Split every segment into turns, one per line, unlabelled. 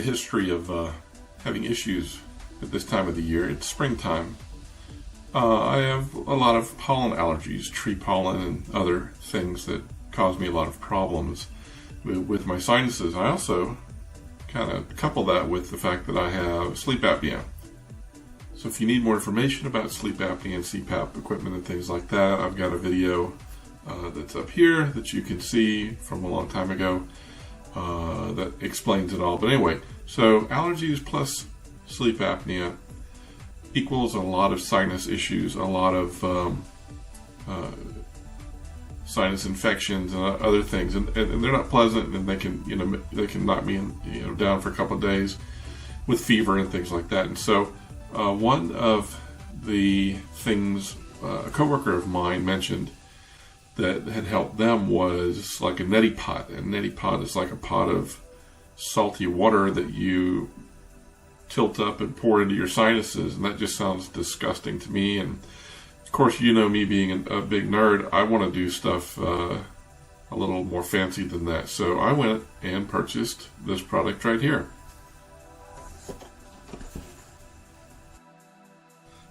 history of having issues at this time of the year. It's springtime. I have a lot of pollen allergies, tree pollen and other things that cause me a lot of problems with my sinuses. I also kind of couple that with the fact that I have sleep apnea. So if you need more information about sleep apnea and CPAP equipment and things like that, I've got a video that's up here that you can see from a long time ago that explains it all. But anyway, so allergies plus sleep apnea equals a lot of sinus issues, a lot of sinus infections and other things, and they're not pleasant, and they can knock me down for a couple of days with fever and things like that. And so one of the things a coworker of mine mentioned that had helped them was like a neti pot. And neti pot is like a pot of salty water that you tilt up and pour into your sinuses, and that just sounds disgusting to me. And of course, you know me being a big nerd, I want to do stuff a little more fancy than that. So I went and purchased this product right here.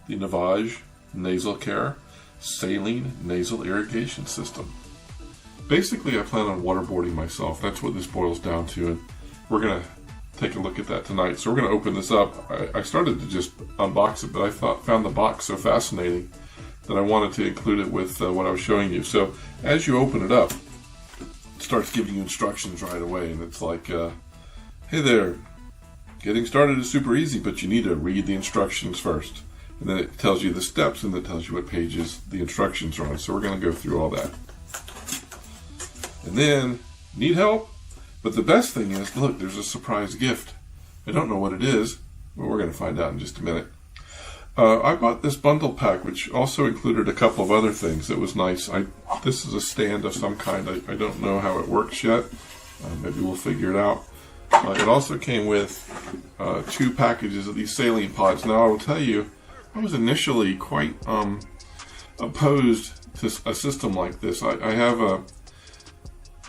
The Navage Nasal Care Saline Nasal Irrigation System. Basically, I plan on waterboarding myself. That's what this boils down to, and we're going to take a look at that tonight. So we're going to open this up. I started to just unbox it, but I found the box so fascinating that I wanted to include it with what I was showing you. So as you open it up, it starts giving you instructions right away, and it's like, hey there, getting started is super easy, but you need to read the instructions first. And then it tells you the steps, and it tells you what pages the instructions are on. So we're going to go through all that. And then, need help? But the best thing is, look, there's a surprise gift. I don't know what it is, but we're going to find out in just a minute. I bought this bundle pack, which also included a couple of other things. It was nice. This is a stand of some kind. I don't know how it works yet. Maybe we'll figure it out. It also came with 2 packages of these saline pods. Now, I will tell you, I was initially quite opposed to a system like this.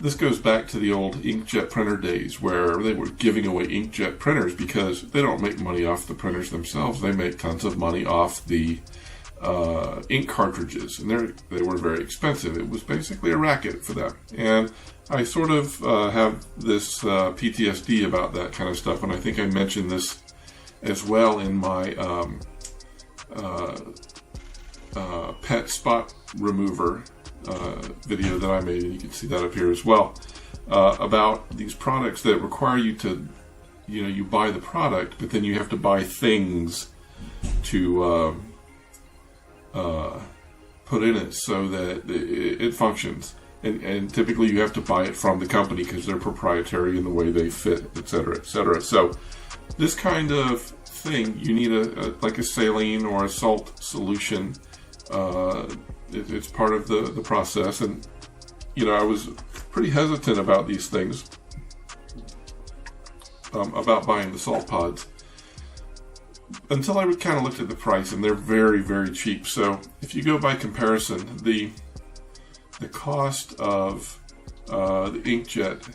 This goes back to the old inkjet printer days where they were giving away inkjet printers because they don't make money off the printers themselves. They make tons of money off the ink cartridges, and they were very expensive. It was basically a racket for them. And I sort of have this PTSD about that kind of stuff, and I think I mentioned this as well in my pet spot remover video that I made, and you can see that up here as well, about these products that require you to, you buy the product, but then you have to buy things to put in it so that it functions. And typically you have to buy it from the company because they're proprietary in the way they fit, etc., etc. So this kind of thing, you need like a saline or a salt solution. It's part of the process, and I was pretty hesitant about these things, about buying the salt pods, until I kind of looked at the price, and they're very, very cheap. So if you go by comparison, the cost of the inkjet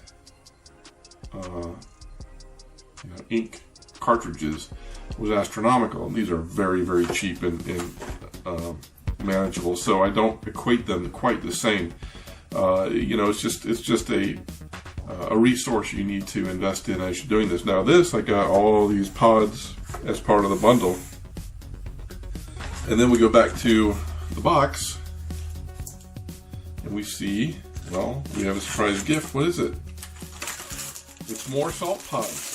ink cartridges was astronomical, and these are very, very cheap and manageable. So I don't equate them to quite the same. It's just a resource you need to invest in as you're doing this. Now this, I got all these pods as part of the bundle, and then we go back to the box, and we see, well, we have a surprise gift. What is it? It's more salt pods.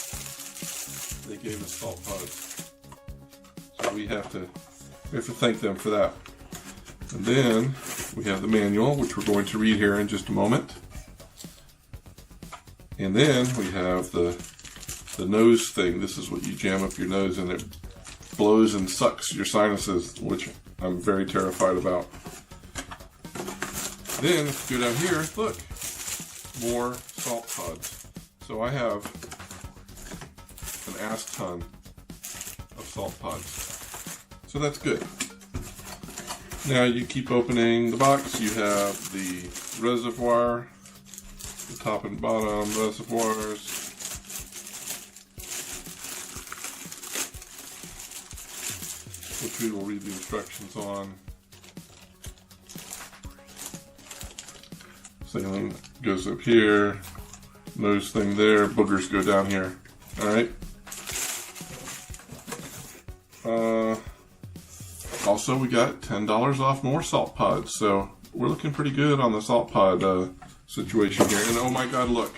They gave us salt pods, so we have to thank them for that. And then we have the manual, which we're going to read here in just a moment. And then we have the nose thing. This is what you jam up your nose, and it blows and sucks your sinuses, which I'm very terrified about. Then if you go down here, look, more salt pods. So I have an ass ton of salt pods. So that's good. Now you keep opening the box. You have the reservoir, the top and bottom reservoirs. which we will read the instructions on. Saline goes up here, nose thing there, boogers go down here. Alright. Also, we got $10 off more salt pods, so we're looking pretty good on the salt pod situation here. And oh my god, look!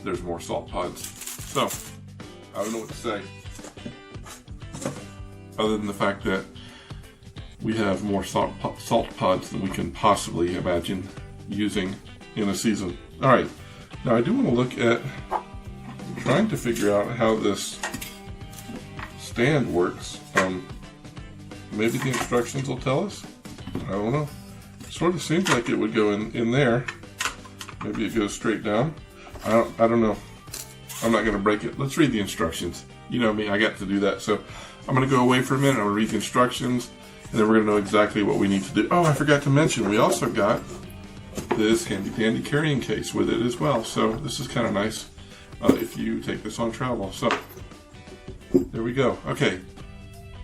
There's more salt pods. So, I don't know what to say. Other than the fact that we have more salt pods than we can possibly imagine using in a season. Alright, now I do want to look at trying to figure out how this stand works. Maybe the instructions will tell us. I don't know. Sort of seems like it would go in there. Maybe it goes straight down. I don't know. I'm not going to break it. Let's read the instructions. You know me, I got to do that. So I'm going to go away for a minute. I'm going to read the instructions, and then we're going to know exactly what we need to do. Oh, I forgot to mention, we also got this handy dandy carrying case with it as well. So this is kind of nice if you take this on travel. So there we go. Okay,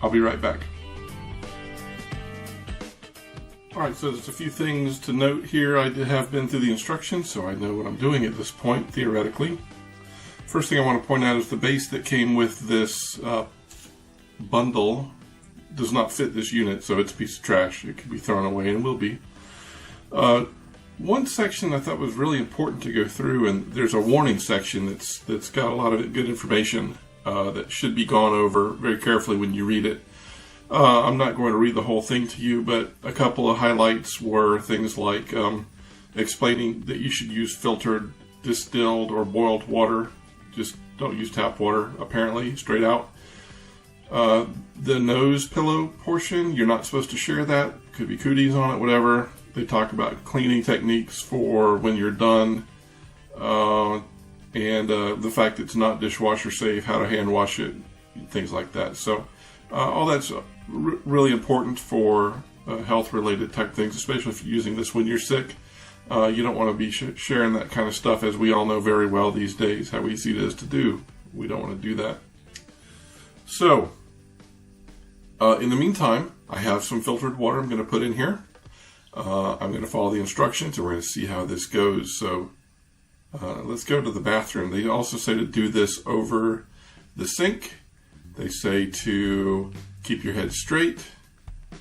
I'll be right back. Alright, so there's a few things to note here. I have been through the instructions, so I know what I'm doing at this point, theoretically. First thing I want to point out is the base that came with this bundle does not fit this unit, so it's a piece of trash. It could be thrown away and will be. One section I thought was really important to go through, and there's a warning section that's got a lot of good information that should be gone over very carefully when you read it. I'm not going to read the whole thing to you, but a couple of highlights were things like explaining that you should use filtered, distilled, or boiled water. Just don't use tap water, apparently, straight out. The nose pillow portion, you're not supposed to share that. Could be cooties on it, whatever. They talk about cleaning techniques for when you're done. And the fact that it's not dishwasher safe, how to hand wash it, things like that. So all that's really important for health-related type things, especially if you're using this when you're sick. You don't want to be sharing that kind of stuff, as we all know very well these days, how easy it is to do. We don't want to do that. So, in the meantime, I have some filtered water I'm going to put in here. I'm going to follow the instructions, and we're going to see how this goes. So, let's go to the bathroom. They also say to do this over the sink. They say to keep your head straight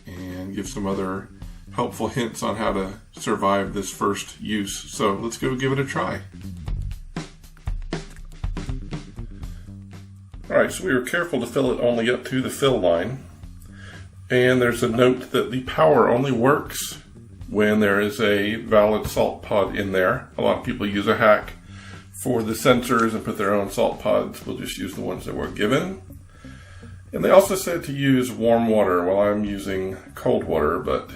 and give some other helpful hints on how to survive this first use. So let's go give it a try. Alright, so we were careful to fill it only up to the fill line. And there's a note that the power only works when there is a valid salt pod in there. A lot of people use a hack for the sensors and put their own salt pods. We'll just use the ones that we're given. And they also said to use warm water. Well, I'm using cold water, but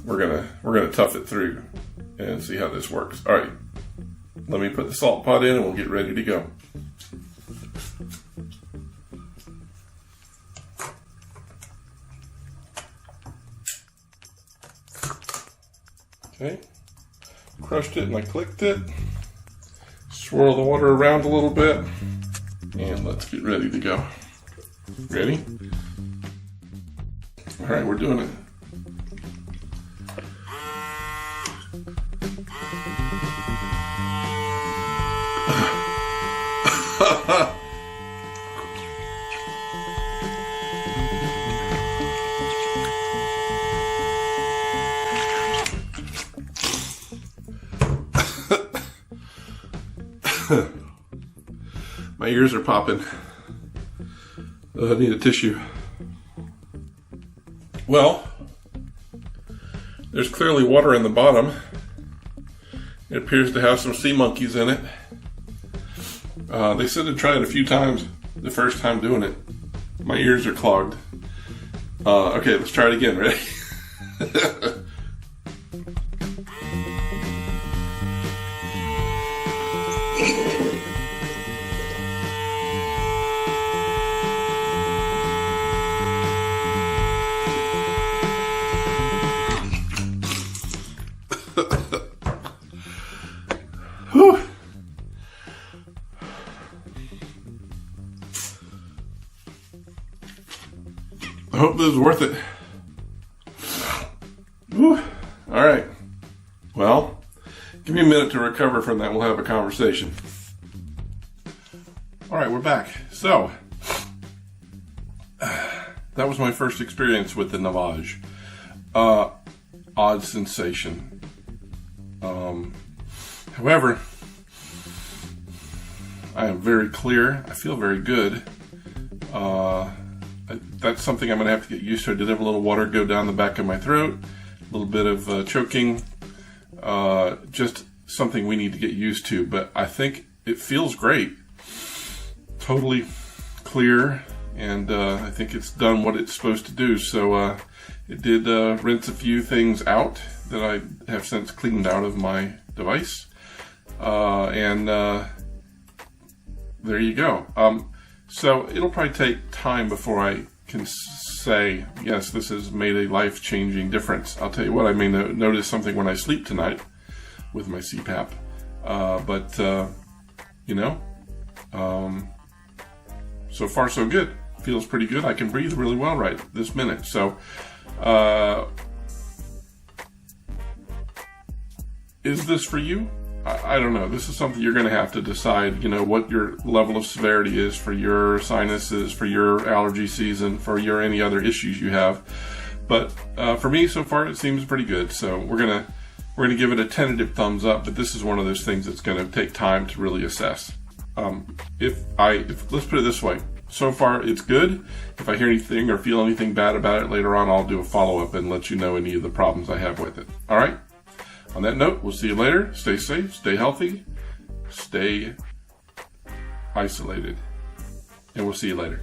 we're gonna tough it through and see how this works. All right, let me put the salt pod in and we'll get ready to go. Okay, crushed it and I clicked it. Swirl the water around a little bit, and let's get ready to go. Ready? All right, we're doing it. My ears are popping. I need a tissue. Well, there's clearly water in the bottom. It appears to have some sea monkeys in it. They said to try it a few times the first time doing it. My ears are clogged. Okay, let's try it again. Ready? Whew. hope this is worth it. Whew. All right. Well, give me a minute to recover from that. We'll have a conversation. All right, we're back. So, that was my first experience with the Navage. Odd sensation. However, I am very clear. I feel very good. That's something I'm going to have to get used to. I did have a little water go down the back of my throat, a little bit of choking. Just something we need to get used to. But I think it feels great. Totally clear. And I think it's done what it's supposed to do. So it did rinse a few things out that I have since cleaned out of my device. And there you go. So it'll probably take time before I can say, yes, this has made a life-changing difference. I'll tell you what, I may notice something when I sleep tonight with my CPAP. So far so good. Feels pretty good. I can breathe really well right this minute. So, is this for you? I don't know. This is something you're going to have to decide, what your level of severity is for your sinuses, for your allergy season, for your any other issues you have. But for me, so far, it seems pretty good. So we're gonna give it a tentative thumbs up. But this is one of those things that's going to take time to really assess. Let's put it this way. So far, it's good. If I hear anything or feel anything bad about it later on, I'll do a follow-up and let you know any of the problems I have with it. All right? On that note, we'll see you later. Stay safe, stay healthy, stay isolated, and we'll see you later.